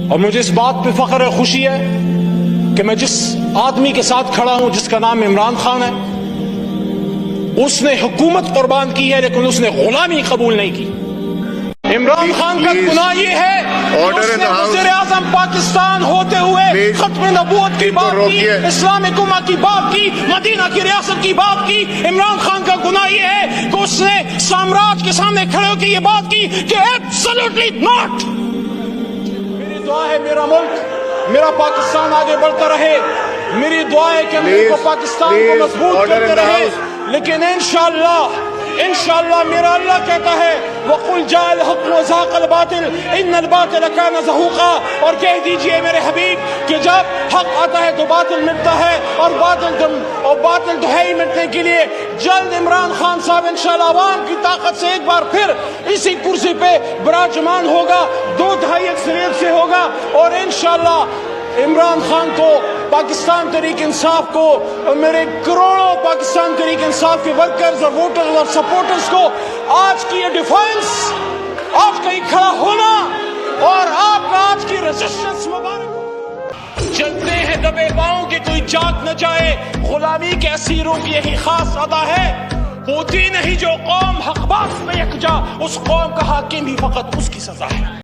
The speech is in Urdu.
اور مجھے اس بات پہ فخر ہے، خوشی ہے کہ میں جس آدمی کے ساتھ کھڑا ہوں جس کا نام عمران خان ہے، اس نے حکومت قربان کی ہے لیکن اس نے غلامی قبول نہیں کی۔ عمران خان کا گناہ یہ ہے کہ اس نے وزیر اعظم پاکستان ہوتے ہوئے ختم نبوت کی بات کی، اسلامک امہ کی بات کی، مدینہ کی ریاست کی بات کی۔ عمران خان کا گناہ یہ ہے کہ اس نے سامراج کے سامنے کھڑے ہو کے یہ بات کی کہ ایبسولوٹلی ناٹ۔ میری دعا ہے میرا ملک، میرا پاکستان آگے بڑھتا رہے، میری دعا ہے کہ ملک کو پاکستان کو مضبوط کرتے رہے، لیکن انشاءاللہ میرا اللہ کہتا ہے وَقُلْ جَاءَ الْحَقُّ وَزَهَقَ الْبَاطِلُ إِنَّ الْبَاطِلَ كَانَ زَهُوقًا، اور کہہ دیجئے میرے حبیب کہ جب حق آتا ہے تو باطل مٹتا ہے، اور باطل تو ہے ہی مٹنے کے لیے۔ جلد عمران خان صاحب انشاءاللہ عوام کی طاقت سے ایک بار پھر اسی کرسی پہ براجمان ہوگا، 2/2 اکثریت سے ہوگا، اور انشاءاللہ عمران خان کو، پاکستان تحریک انصاف کو، میرے کروڑوں پاکستان تحریک انصاف کے ورکرز اور ووٹرز اور سپورٹرز کو آج کی یہ ڈیفنس، آج کا یہ کھڑا ہونا اور آپ کا آج کی ریزسٹنس مبارک ہو۔ چلتے ہیں دبے پاؤں کہ کوئی جاگ نہ جائے، غلامی کے اسیروں کی یہی خاص ادا ہے۔ ہوتی نہیں جو قوم حق بات میں یکجا، اس قوم کا حاکم ہی فقط اس کی سزا ہے۔